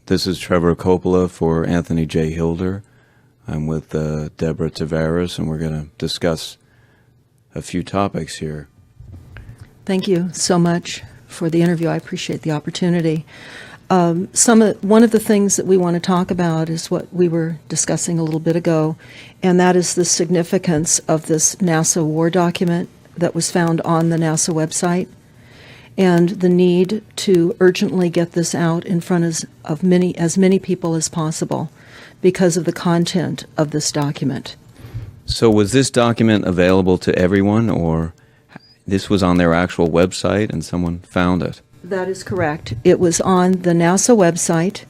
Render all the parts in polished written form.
This is Trevor Coppola for Anthony J. Hilder. I'm with Deborah Tavares, and we're going to discuss a few topics here. Thank you so much for the interview. I appreciate the opportunity. One of the things that we want to talk about is what we were discussing a little bit ago, and that is the significance of this NASA war document that was found on the NASA website, and the need to urgently get this out in front of as many people as possible because of the content of this document. So was this document available to everyone, or this was on their actual website and someone found it? That is correct. It was on the NASA website,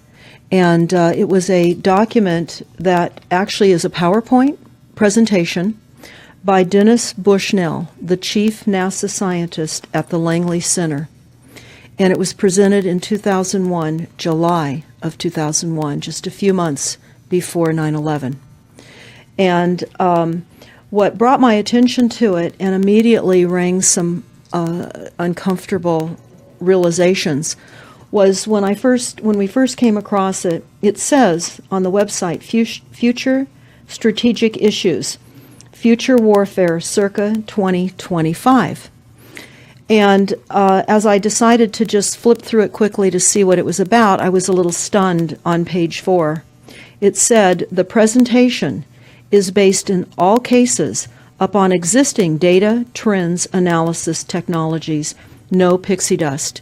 and it was a document that actually is a PowerPoint presentation by Dennis Bushnell, the chief NASA scientist at the Langley Center. And it was presented in 2001, July of 2001, just a few months before 9/11. And what brought my attention to it and immediately rang some uncomfortable realizations was when we first came across it. It says on the website, Future Strategic Issues, Future Warfare circa 2025. And as I decided to just flip through it quickly to see what it was about, I was a little stunned on page 4. It said, the presentation is based in all cases upon existing data, trends, analysis technologies, no pixie dust.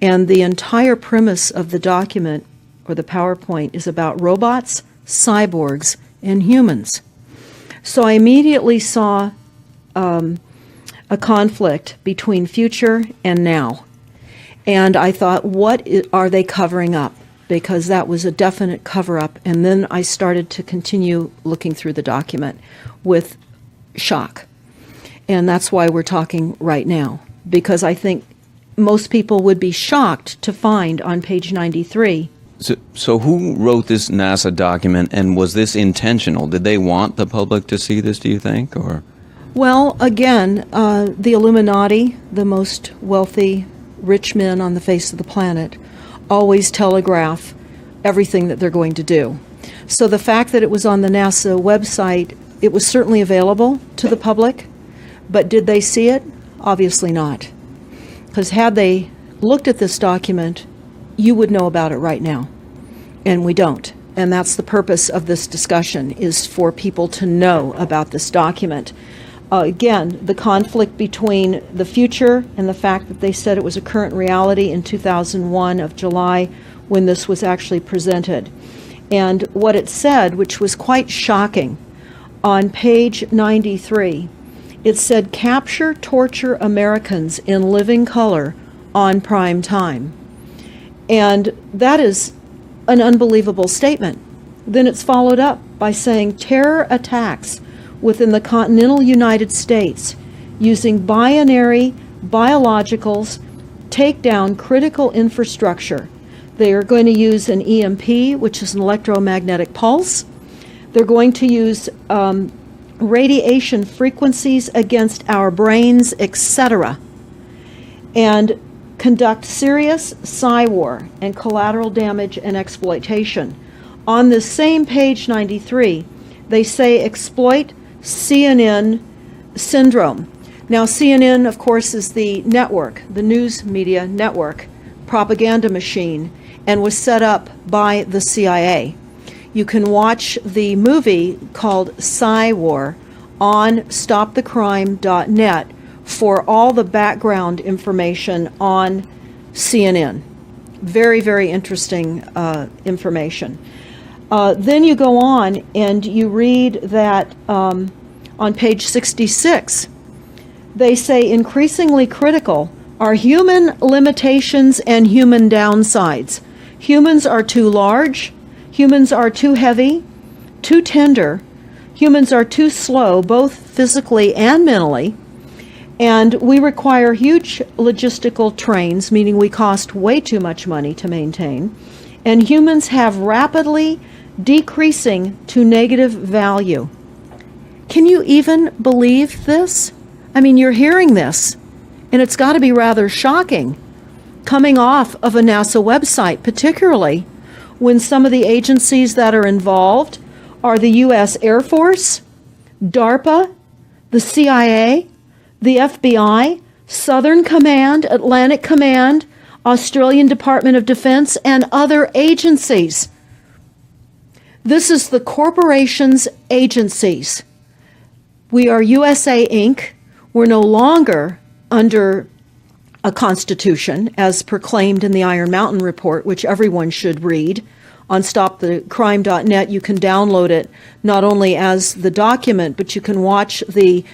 And the entire premise of the document, or the PowerPoint, is about robots, cyborgs, and humans. So I immediately saw a conflict between future and now. And I thought, what are they covering up? Because that was a definite cover-up. And then I started to continue looking through the document with shock. And that's why we're talking right now, because I think most people would be shocked to find on page 93. So who wrote this NASA document, and was this intentional? Did they want the public to see this, do you think? Or? Well, again, the Illuminati, the most wealthy, rich men on the face of the planet, always telegraph everything that they're going to do. So the fact that it was on the NASA website, it was certainly available to the public, but did they see it? Obviously not. Because had they looked at this document, you would know about it right now, and we don't. And that's the purpose of this discussion, is for people to know about this document. Again, the conflict between the future and the fact that they said it was a current reality in 2001 of July when this was actually presented. And what it said, which was quite shocking, on page 93, it said, capture, torture Americans in living color on prime time. And that is an unbelievable statement. Then it's followed up by saying terror attacks within the continental United States using binary biologicals take down critical infrastructure. They are going to use an EMP, which is an electromagnetic pulse. They're going to use radiation frequencies against our brains, etc., and conduct serious psy-war and collateral damage and exploitation. On this same page 93, they say exploit CNN syndrome. Now, CNN, of course, is the network, the news media network, propaganda machine, and was set up by the CIA. You can watch the movie called Psy-War on stopthecrime.net for all the background information on CNN. Very, very interesting information. Then you go on and you read that on page 66, they say increasingly critical are human limitations and human downsides. Humans are too large, humans are too heavy, too tender, humans are too slow, both physically and mentally, and we require huge logistical trains, meaning we cost way too much money to maintain, and humans have rapidly decreasing to negative value. Can you even believe this? I mean, you're hearing this, and it's got to be rather shocking coming off of a NASA website, particularly when some of the agencies that are involved are the U.S. Air Force, DARPA, the CIA, the FBI, Southern Command, Atlantic Command, Australian Department of Defense, and other agencies. This is the corporation's agencies. We are USA Inc. We're no longer under a constitution as proclaimed in the Iron Mountain Report, which everyone should read. On stopthecrime.net, you can download it not only as the document, but you can watch the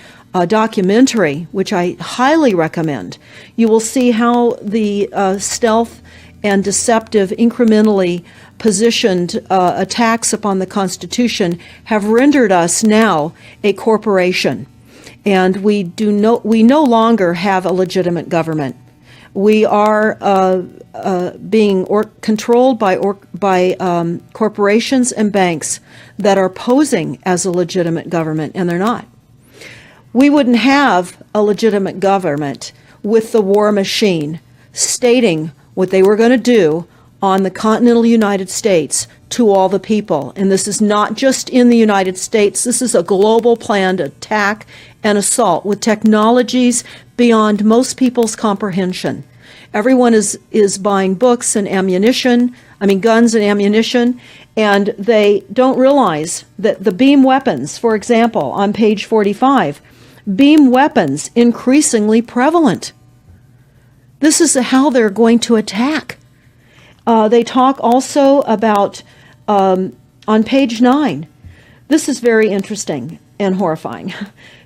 documentary, which I highly recommend. You will see how the stealth and deceptive, incrementally positioned attacks upon the Constitution have rendered us now a corporation. And we no longer have a legitimate government. We are being controlled by corporations and banks that are posing as a legitimate government, and they're not. We wouldn't have a legitimate government with the war machine stating what they were going to do on the continental United States to all the people. And this is not just in the United States. This is a global planned attack and assault with technologies beyond most people's comprehension. Everyone is buying books and ammunition, guns and ammunition, and they don't realize that the beam weapons, for example, on page 45, beam weapons increasingly prevalent. This is how they're going to attack. They talk also about, on page 9, this is very interesting and horrifying.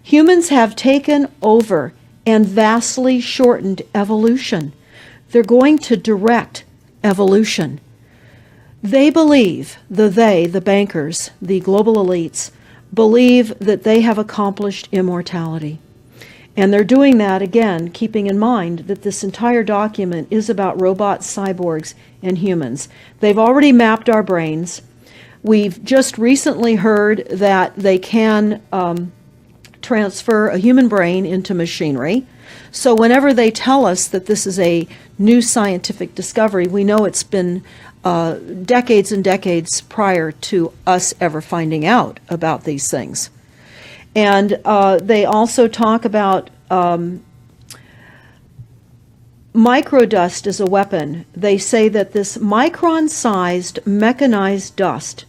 Humans have taken over and vastly shortened evolution. They're going to direct evolution. They believe, the bankers, the global elites, believe that they have accomplished immortality. And they're doing that, again, keeping in mind that this entire document is about robots, cyborgs, and humans. They've already mapped our brains. We've just recently heard that they can transfer a human brain into machinery. So whenever they tell us that this is a new scientific discovery, we know it's been decades and decades prior to us ever finding out about these things. And they also talk about microdust as a weapon. They say that this micron-sized mechanized dust,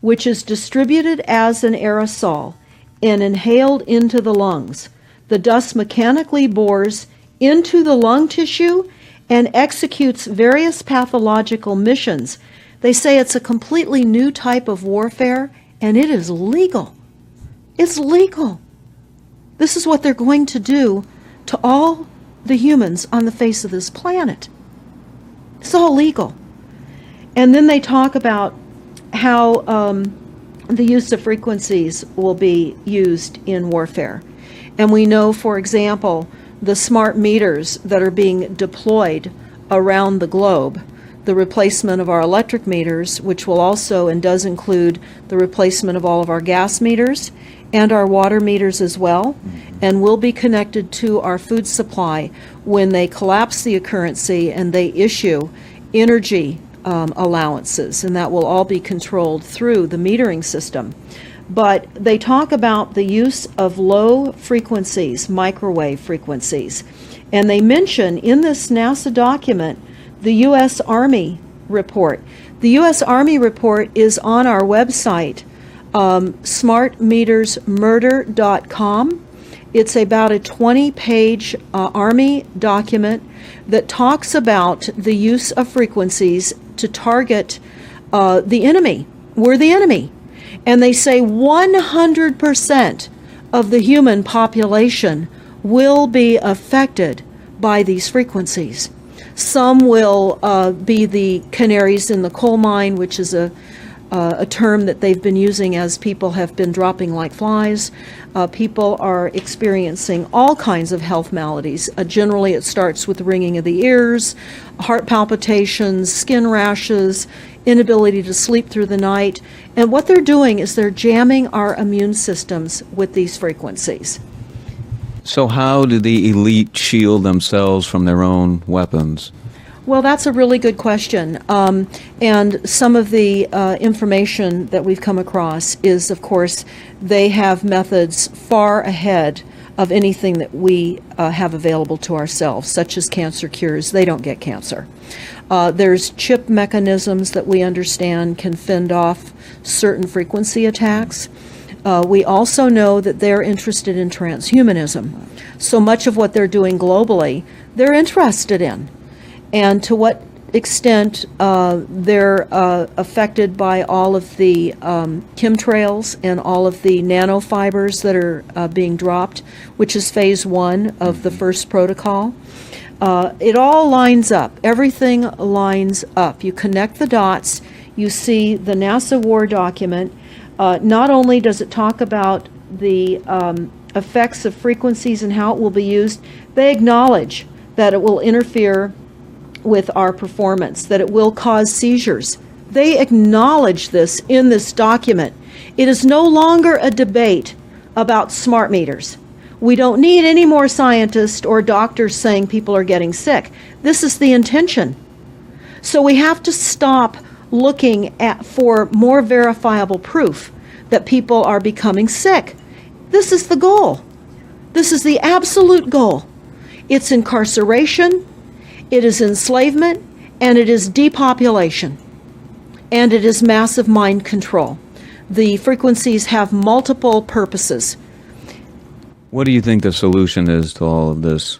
which is distributed as an aerosol and inhaled into the lungs, the dust mechanically bores into the lung tissue and executes various pathological missions. They say it's a completely new type of warfare, and it is legal. It's legal. This is what they're going to do to all the humans on the face of this planet. It's all legal. And then they talk about how the use of frequencies will be used in warfare. And we know, for example, the smart meters that are being deployed around the globe, the replacement of our electric meters, which will also and does include the replacement of all of our gas meters and our water meters as well, and will be connected to our food supply when they collapse the currency and they issue energy allowances, and that will all be controlled through the metering system. But they talk about the use of low frequencies, microwave frequencies, and they mention in this NASA document the U.S. Army report. The U.S. Army report is on our website, smartmetersmurder.com. It's about a 20-page Army document that talks about the use of frequencies to target the enemy. We're the enemy. And they say 100% of the human population will be affected by these frequencies. Some will be the canaries in the coal mine, which is a term that they've been using as people have been dropping like flies. People are experiencing all kinds of health maladies. Generally, it starts with ringing of the ears, heart palpitations, skin rashes, inability to sleep through the night. And what they're doing is they're jamming our immune systems with these frequencies. So how do the elite shield themselves from their own weapons? Well, that's a really good question. And some of the information that we've come across is, of course, they have methods far ahead of anything that we have available to ourselves, such as cancer cures. They don't get cancer. There's chip mechanisms that we understand can fend off certain frequency attacks. We also know that they're interested in transhumanism. So much of what they're doing globally, they're interested in. And to what extent they're affected by all of the chemtrails and all of the nanofibers that are being dropped, which is phase 1 of the first protocol. It all lines up. Everything lines up. You connect the dots. You see the NASA war document. Not only does it talk about the effects of frequencies and how it will be used, they acknowledge that it will interfere with our performance, that it will cause seizures. They acknowledge this in this document. It is no longer a debate about smart meters. We don't need any more scientists or doctors saying people are getting sick. This is the intention. So we have to stop looking for more verifiable proof that people are becoming sick. This is the goal. This is the absolute goal. It's incarceration, it is enslavement, and it is depopulation, and it is massive mind control. The frequencies have multiple purposes. What do you think the solution is to all of this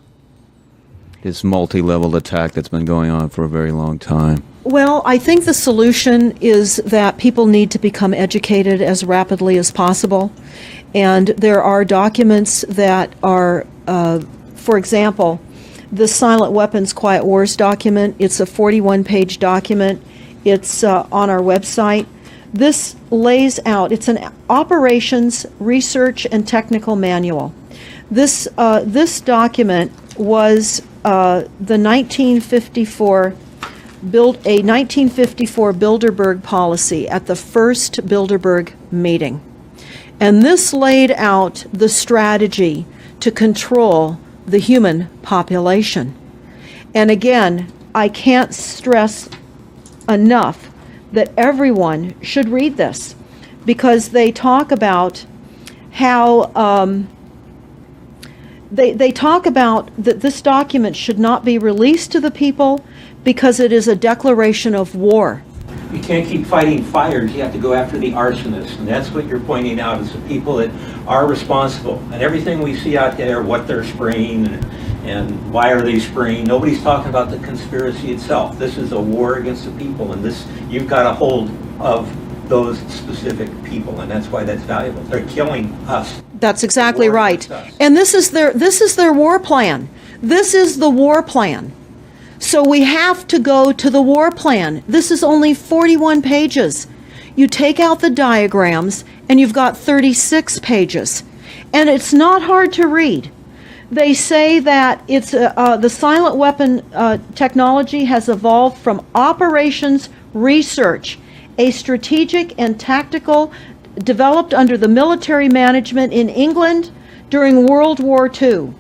multi-level attack that's been going on for a very long time? Well, I think the solution is that people need to become educated as rapidly as possible. And there are documents that are, for example, the Silent Weapons Quiet Wars document. It's a 41-page document. It's on our website. This lays out, it's an operations, research, and technical manual. This document was the 1954 Bilderberg policy at the first Bilderberg meeting. And this laid out the strategy to control the human population. And again, I can't stress enough that everyone should read this, because they talk about how they talk about that this document should not be released to the people because it is a declaration of war. You can't keep fighting fires. You have to go after the arsonists, and that's what you're pointing out, is the people that are responsible. And everything we see out there, what they're spraying and why are they spraying, nobody's talking about the conspiracy itself. This is a war against the people, and this, you've got a hold of those specific people, and that's why that's valuable. They're killing us. That's exactly right. And this is their war plan. This is the war plan. So we have to go to the war plan. This is only 41 pages. You take out the diagrams and you've got 36 pages. And it's not hard to read. They say that it's the silent weapon technology has evolved from operations research, a strategic and tactical developed under the military management in England during World War II.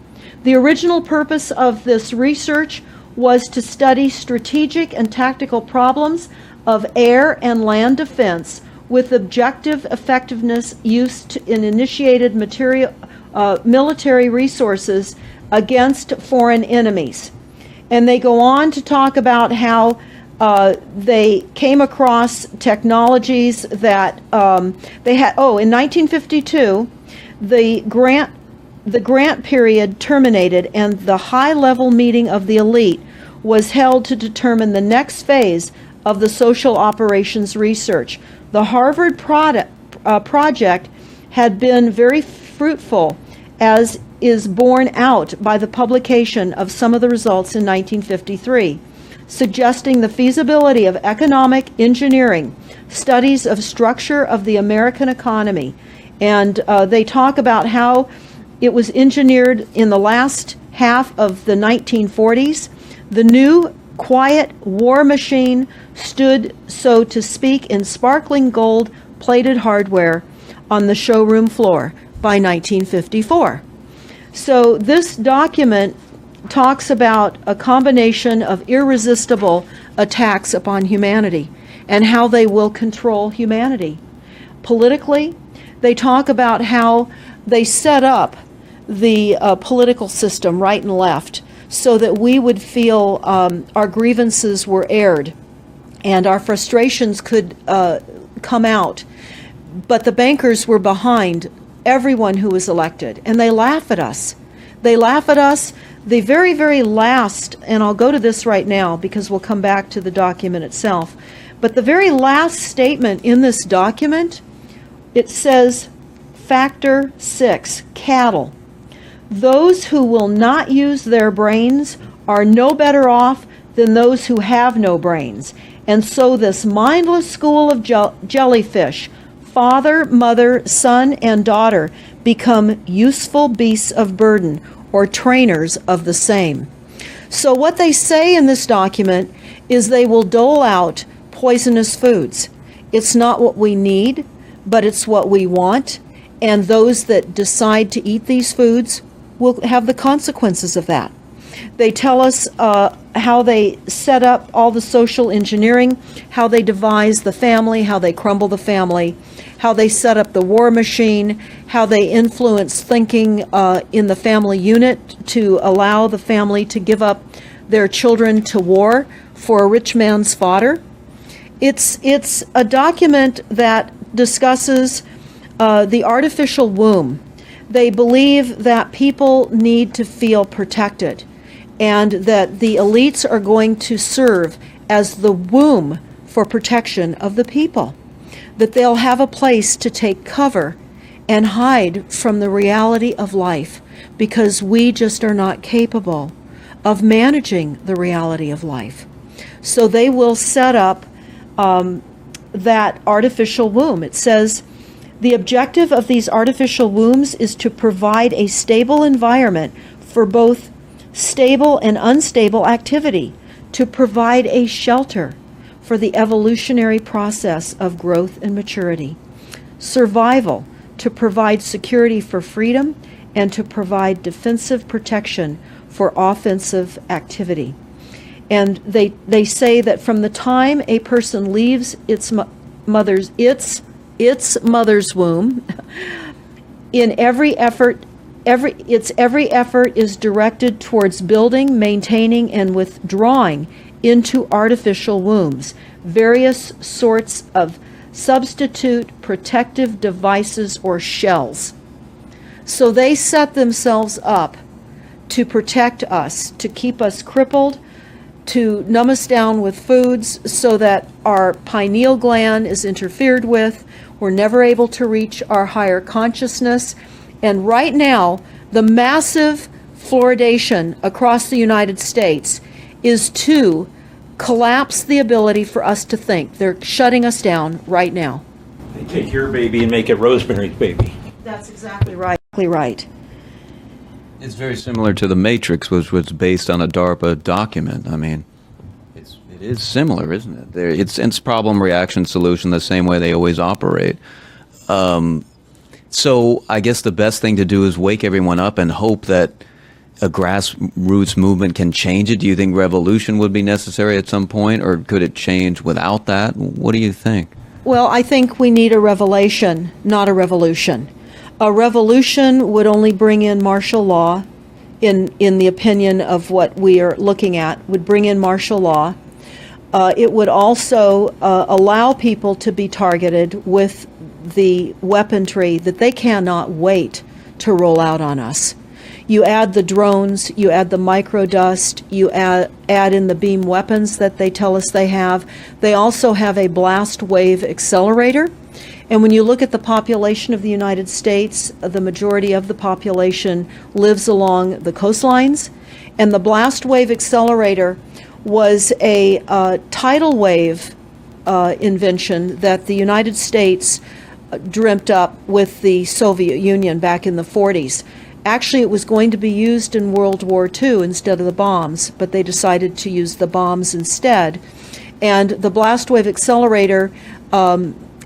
The original purpose of this research was to study strategic and tactical problems of air and land defense with objective effectiveness used in initiated military resources against foreign enemies. And they go on to talk about how they came across technologies that they had. Oh, in 1952, the grant period terminated, and the high-level meeting of the elite was held to determine the next phase of the social operations research. The Harvard project had been very fruitful, as is borne out by the publication of some of the results in 1953, suggesting the feasibility of economic engineering, studies of structure of the American economy. And they talk about how it was engineered in the last half of the 1940s. The new quiet war machine stood, so to speak, in sparkling gold-plated hardware on the showroom floor by 1954. So this document talks about a combination of irresistible attacks upon humanity and how they will control humanity. Politically, they talk about how they set up the political system right and left so that we would feel our grievances were aired and our frustrations could come out. But the bankers were behind everyone who was elected, and they laugh at us. They laugh at us. The very, very last, and I'll go to this right now because we'll come back to the document itself, but the very last statement in this document, it says, Factor 6, cattle. Those who will not use their brains are no better off than those who have no brains. And so this mindless school of jellyfish, father, mother, son, and daughter, become useful beasts of burden, or trainers of the same. So what they say in this document is they will dole out poisonous foods. It's not what we need, but it's what we want, and those that decide to eat these foods will have the consequences of that. They tell us how they set up all the social engineering, how they devise the family, how they crumble the family, how they set up the war machine, how they influence thinking in the family unit to allow the family to give up their children to war for a rich man's fodder. It's a document that discusses the artificial womb. They believe that people need to feel protected and that the elites are going to serve as the womb for protection of the people, that they'll have a place to take cover and hide from the reality of life because we just are not capable of managing the reality of life. So they will set up that artificial womb. It says, the objective of these artificial wombs is to provide a stable environment for both stable and unstable activity, to provide a shelter for the evolutionary process of growth and maturity. Survival, to provide security for freedom and to provide defensive protection for offensive activity. And they say that from the time a person leaves its mother's womb, in every effort is directed towards building, maintaining, and withdrawing into artificial wombs various sorts of substitute protective devices or shells. So they set themselves up to protect us, to keep us crippled, to numb us down with foods so that our pineal gland is interfered with. We're never able to reach our higher consciousness. And right now, the massive fluoridation across the United States is to collapse the ability for us to think. They're shutting us down right now. They take your baby and make it Rosemary's Baby. That's exactly right. It's very similar to The Matrix, which was based on a DARPA document. I mean, it is similar, isn't it? It's problem, reaction, solution, the same way they always operate. So I guess the best thing to do is wake everyone up and hope that a grassroots movement can change it. Do you think revolution would be necessary at some point, or could it change without that? What do you think? Well, I think we need a revelation, not a revolution. A revolution would only bring in martial law, in the opinion of what we are looking at, would bring in martial law. It would also allow people to be targeted with the weaponry that they cannot wait to roll out on us. You add the drones, you add the microdust, you add in the beam weapons that they tell us they have. They also have a blast wave accelerator. And when you look at the population of the United States, the majority of the population lives along the coastlines. And the blast wave accelerator was a tidal wave invention that the United States dreamt up with the Soviet Union back in the 40s. Actually, it was going to be used in World War II instead of the bombs, but they decided to use the bombs instead. And the blast wave accelerator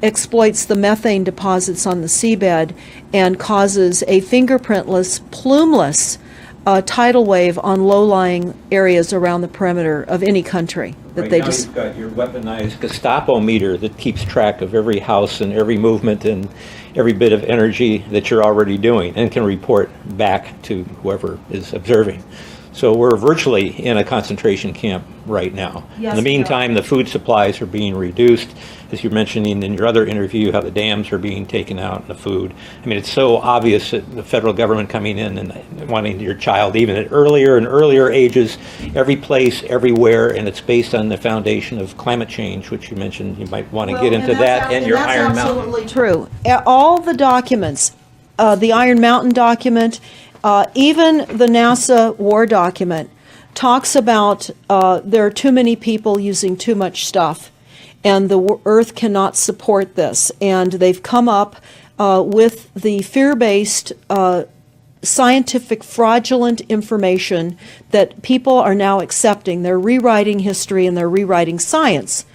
exploits the methane deposits on the seabed and causes a fingerprintless, plumeless tidal wave on low-lying areas around the perimeter of any country that Right they now just. you've got your weaponized Gestapo meter that keeps track of every house and every movement and every bit of energy that you're already doing and can report back to whoever is observing. So we're virtually in a concentration camp right now. Yes, In the we are. meantime, the food supplies are being reduced. As you're mentioning in your other interview, how the dams are being taken out and the food. I mean, it's so obvious that the federal government coming in and wanting your child even at earlier and earlier ages, every place, everywhere, and it's based on the foundation of climate change, which you mentioned you might want to get into that and your Iron Mountain. That's absolutely true. All the documents, the Iron Mountain document, even the NASA war document, talks about there are too many people using too much stuff, and the Earth cannot support this. And they've come up with the fear-based, scientific, fraudulent information that people are now accepting. They're rewriting history and they're rewriting science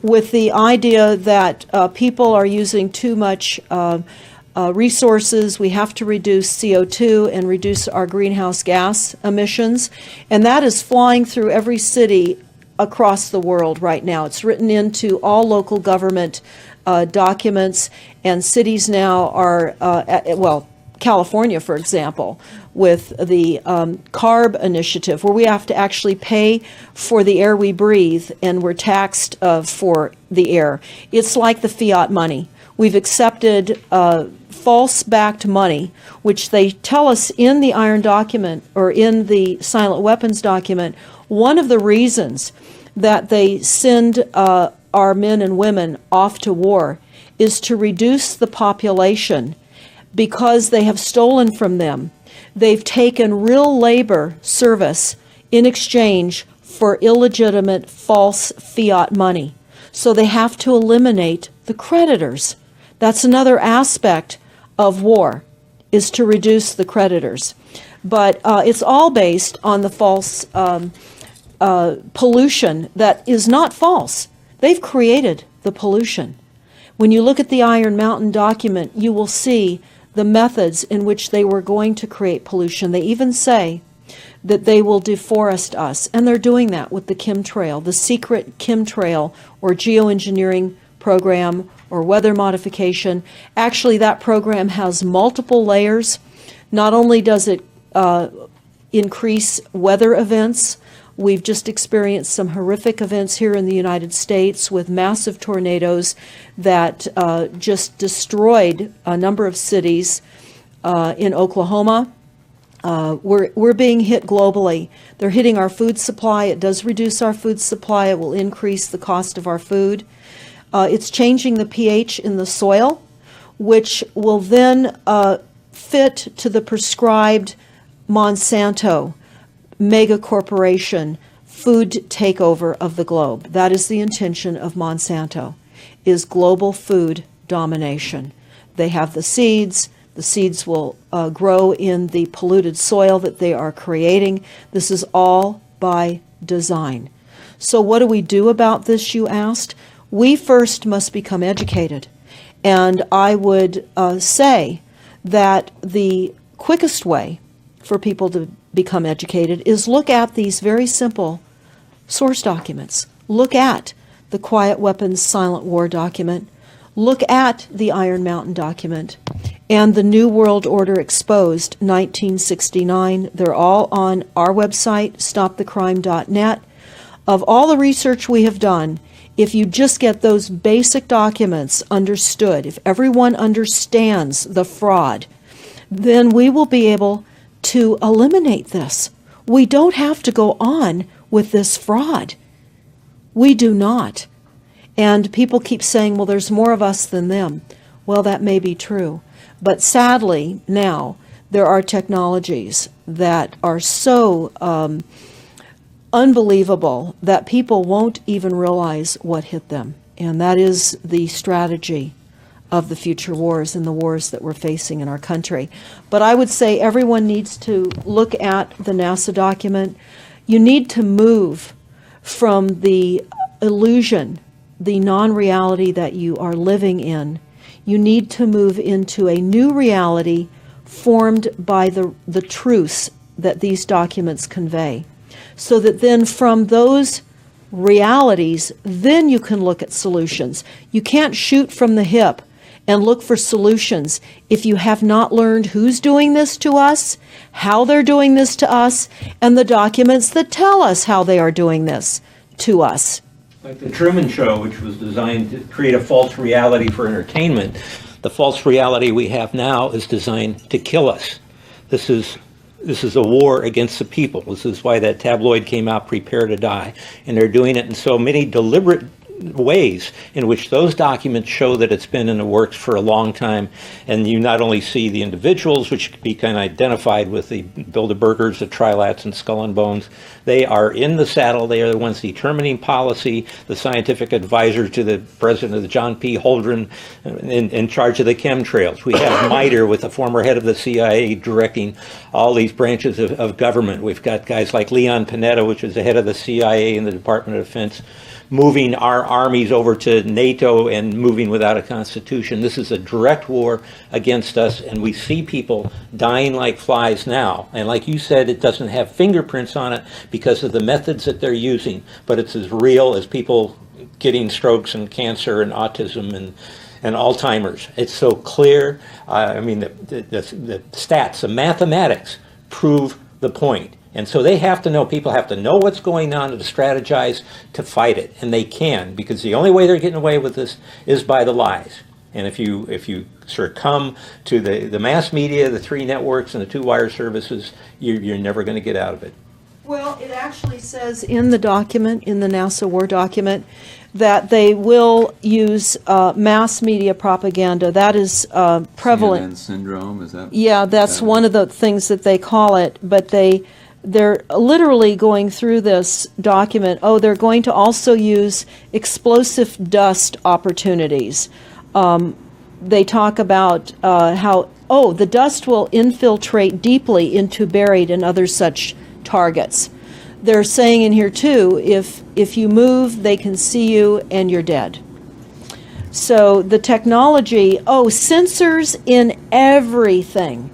with the idea that people are using too much resources. We have to reduce CO2 and reduce our greenhouse gas emissions. And that is flying through every city across the world right now. It's written into all local government documents, and cities now are, California, for example, with the CARB initiative, where we have to actually pay for the air we breathe, and we're taxed for the air. It's like the fiat money. We've accepted false-backed money, which they tell us in the Iron document or in the silent weapons document. One of the reasons that they send our men and women off to war is to reduce the population because they have stolen from them. They've taken real labor service in exchange for illegitimate false fiat money. So they have to eliminate the creditors. That's another aspect of war, is to reduce the creditors. But it's all based on the false pollution that is not false. They've created the pollution. When you look at the Iron Mountain document, you will see the methods in which they were going to create pollution. They even say that they will deforest us, and they're doing that with the chemtrail, the secret chemtrail or geoengineering program or weather modification. Actually, that program has multiple layers. Not only does it increase weather events, we've just experienced some horrific events here in the United States with massive tornadoes that just destroyed a number of cities in Oklahoma. We're being hit globally. They're hitting our food supply. It does reduce our food supply. It will increase the cost of our food. It's changing the pH in the soil, which will then fit to the prescribed Monsanto mega corporation food takeover of the globe. That is the intention of Monsanto, is global food domination. They have the seeds. The seeds will grow in the polluted soil that they are creating. This is all by design. So what do we do about this, you asked? We first must become educated. And I would say that the quickest way for people to become educated is look at these very simple source documents. Look at the Quiet Weapons Silent War document. Look at the Iron Mountain document and the New World Order Exposed 1969. They're all on our website, stopthecrime.net. Of all the research we have done, if you just get those basic documents understood, if everyone understands the fraud, then we will be able to eliminate this. We don't have to go on with this fraud. We do not. And people keep saying, well, there's more of us than them. Well, that may be true. But sadly, now, there are technologies that are so unbelievable that people won't even realize what hit them. And that is the strategy of the future wars and the wars that we're facing in our country. But I would say everyone needs to look at the NASA document. You need to move from the illusion, the non-reality that you are living in. You need to move into a new reality formed by the truths that these documents convey. So that then from those realities, then you can look at solutions. You can't shoot from the hip and look for solutions if you have not learned who's doing this to us, how they're doing this to us, and the documents that tell us how they are doing this to us. Like the Truman Show, which was designed to create a false reality for entertainment, the false reality we have now is designed to kill us. This is a war against the people. This is why that tabloid came out, Prepare to Die. And they're doing it in so many deliberate ways in which those documents show that it's been in the works for a long time. And you not only see the individuals, which can be kind of identified with the Bilderbergers, the Trilats, and Skull and Bones. They are in the saddle. They are the ones determining policy, the scientific advisor to the president of the John P. Holdren in charge of the chemtrails. We have MITRE with the former head of the CIA directing all these branches of government. We've got guys like Leon Panetta, which is the head of the CIA and the Department of Defense, moving our armies over to NATO and moving without a constitution. This is a direct war against us, and we see people dying like flies now. And like you said, it doesn't have fingerprints on it because of the methods that they're using, but it's as real as people getting strokes and cancer and autism and Alzheimer's. It's so clear. I mean, the stats, the mathematics prove the point. And so they have to know, people have to know what's going on to strategize to fight it. And they can, because the only way they're getting away with this is by the lies. And if you succumb to the mass media, the three networks, and the two wire services, you're never going to get out of it. Well, it actually says in the document, in the NASA war document, that they will use mass media propaganda. That is prevalent. CNN syndrome, is that? Yeah, that's one of the things that they call it, but they're literally going through this document. Oh, they're going to also use explosive dust opportunities. They talk about how, the dust will infiltrate deeply into buried and other such targets. They're saying in here too, if you move, they can see you and you're dead. So the technology, sensors in everything.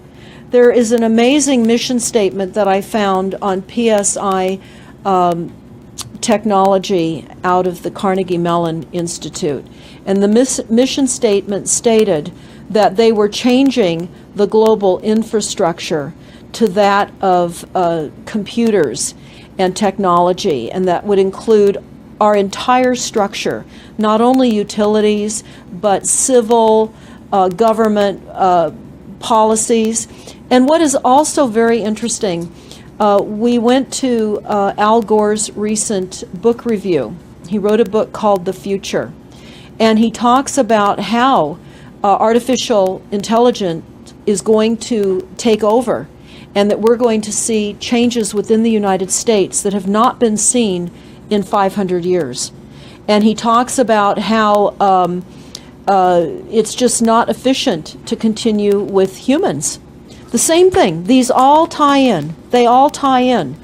There is an amazing mission statement that I found on PSI technology out of the Carnegie Mellon Institute. And the mission statement stated that they were changing the global infrastructure to that of computers and technology, and that would include our entire structure, not only utilities, but civil, government policies. And what is also very interesting, we went to Al Gore's recent book review. He wrote a book called The Future, and he talks about how artificial intelligence is going to take over, and that we're going to see changes within the United States that have not been seen in 500 years. And he talks about how it's just not efficient to continue with humans. The same thing. These all tie in. They all tie in.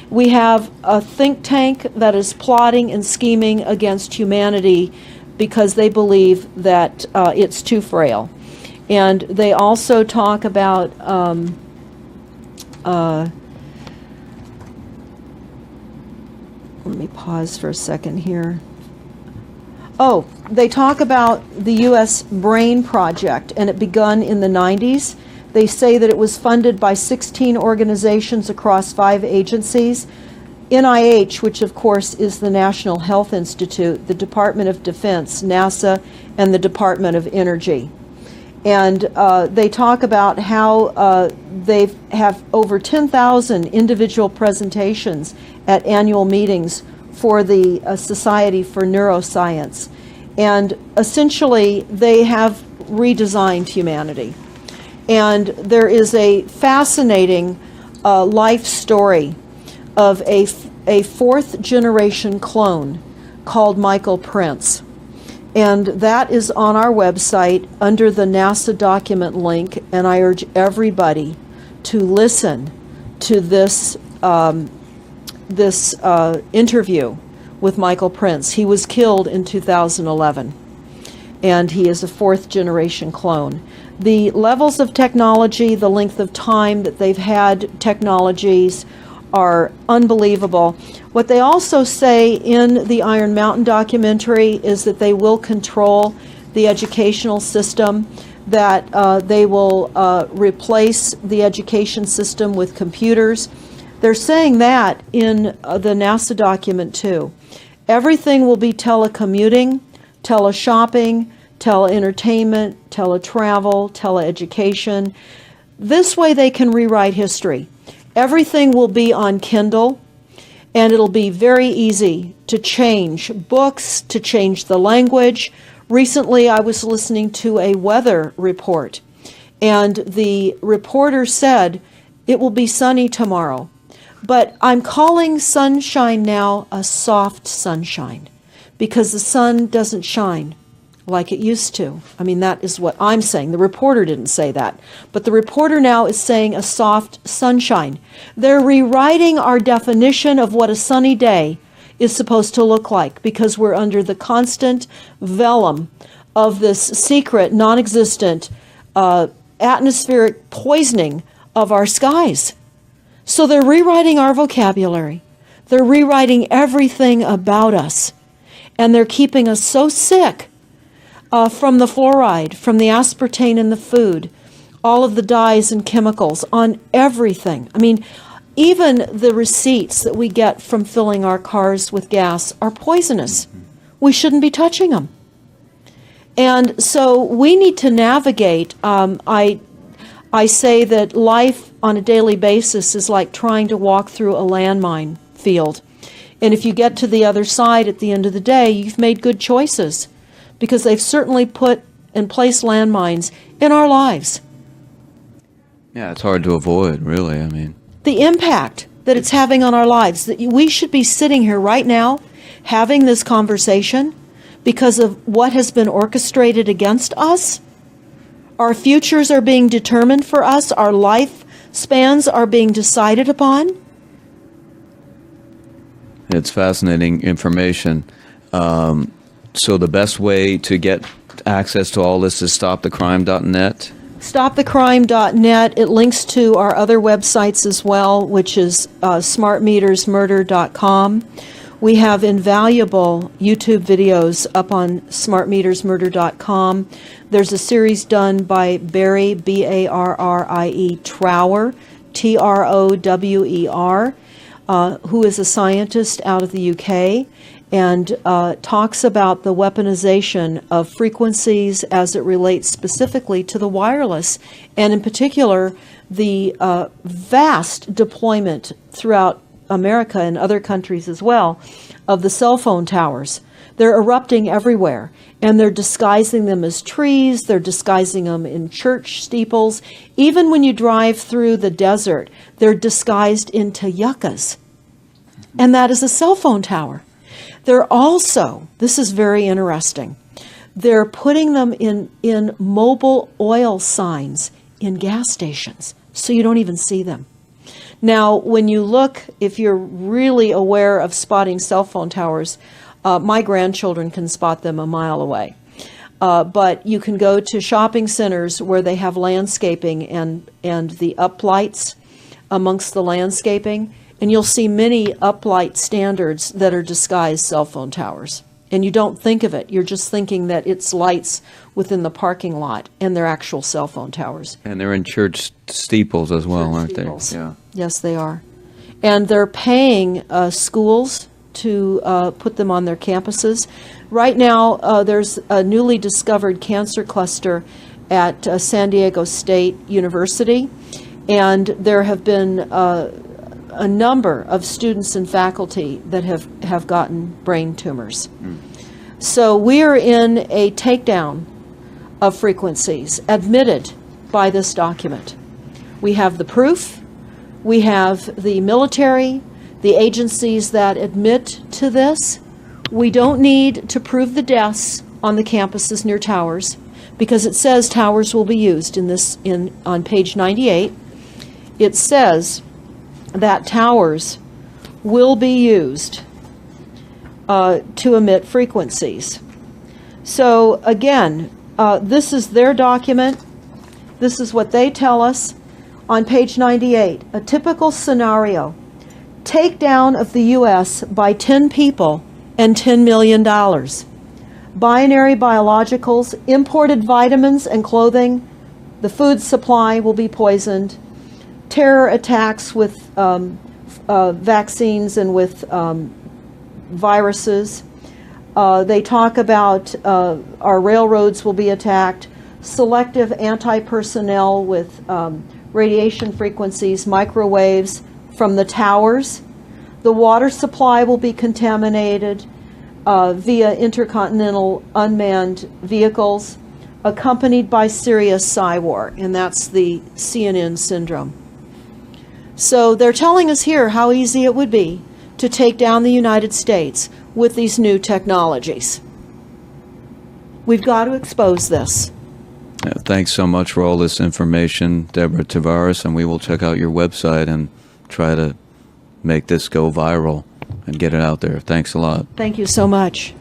We have a think tank that is plotting and scheming against humanity because they believe that it's too frail. And they also talk about let me pause for a second here. They talk about the U.S. Brain Project, and it begun in the 90s. They say that it was funded by 16 organizations across 5 agencies. NIH, which of course is the National Health Institute, the Department of Defense, NASA, and the Department of Energy. And they talk about how they have over 10,000 individual presentations at annual meetings for the Society for Neuroscience. And essentially, they have redesigned humanity. And there is a fascinating life story of a 4th generation clone called Michael Prince. And that is on our website under the NASA document link, and I urge everybody to listen to this interview with Michael Prince. He was killed in 2011. and he is a fourth-generation clone. The levels of technology, the length of time that they've had technologies are unbelievable. What they also say in the Iron Mountain documentary is that they will control the educational system, that they will replace the education system with computers. They're saying that in the NASA document too. Everything will be telecommuting, teleshopping, tele-entertainment, teletravel, teleeducation. This way they can rewrite history. Everything will be on Kindle, and it'll be very easy to change books, to change the language. Recently, I was listening to a weather report, and the reporter said, it will be sunny tomorrow. But I'm calling sunshine now a soft sunshine, because the sun doesn't shine like it used to. I mean, that is what I'm saying. The reporter didn't say that. But the reporter now is saying a soft sunshine. They're rewriting our definition of what a sunny day is supposed to look like, because we're under the constant vellum of this secret, non-existent atmospheric poisoning of our skies. So they're rewriting our vocabulary. They're rewriting everything about us. And they're keeping us so sick from the fluoride, from the aspartame in the food, all of the dyes and chemicals on everything. I mean, even the receipts that we get from filling our cars with gas are poisonous. We shouldn't be touching them. And so we need to navigate. I say that life on a daily basis is like trying to walk through a landmine field. And if you get to the other side at the end of the day, you've made good choices, because they've certainly put and placed landmines in our lives. Yeah, it's hard to avoid, really. I mean, The impact that it's having on our lives, that we should be sitting here right now having this conversation because of what has been orchestrated against us. Our futures are being determined for us. Our life spans are being decided upon. it's fascinating information. So the best way to get access to all this is stopthecrime.net. StopTheCrime.net. It links to our other websites as well, which is smartmetersmurder.com. We have invaluable YouTube videos up on smartmetersmurder.com. There's a series done by Barry, B-A-R-R-I-E, Trower, T-R-O-W-E-R, who is a scientist out of the UK, and talks about the weaponization of frequencies as it relates specifically to the wireless, and in particular, the vast deployment throughout America and other countries as well of the cell phone towers. They're erupting everywhere, and they're disguising them as trees, they're disguising them in church steeples. Even when you drive through the desert, they're disguised into yuccas, and that is a cell phone tower. They're also, this is very interesting, they're putting them in mobile oil signs in gas stations, so you don't even see them. Now, when you look, if you're really aware of spotting cell phone towers, my grandchildren can spot them a mile away. But you can go to shopping centers where they have landscaping and the uplights amongst the landscaping, and you'll see many uplight standards that are disguised cell phone towers. And you don't think of it. You're just thinking that it's lights within the parking lot, and they're actual cell phone towers. And they're in church steeples as well, aren't Steeples. they? Yeah. Yes, they are. And they're paying schools to put them on their campuses. Right now, there's a newly discovered cancer cluster at San Diego State University, and there have been a number of students and faculty that have gotten brain tumors. So we are in a takedown of frequencies admitted by this document. We have the proof, we have the military, the agencies that admit to this. We don't need to prove the deaths on the campuses near towers, because it says towers will be used on page 98. It says that towers will be used to emit frequencies. So again, this is their document. This is what they tell us on page 98. A typical scenario: takedown of the U.S. by 10 people and $10 million. Binary biologicals, imported vitamins and clothing, the food supply will be poisoned. Terror attacks with vaccines and with viruses. They talk about our railroads will be attacked. Selective anti-personnel with radiation frequencies, microwaves from the towers. The water supply will be contaminated via intercontinental unmanned vehicles, accompanied by serious psy-war, and that's the CNN syndrome. So they're telling us here how easy it would be to take down the United States with these new technologies. We've got to expose this. Thanks so much for all this information, Deborah Tavares, and we will check out your website and try to make this go viral and get it out there. Thanks a lot. Thank you so much.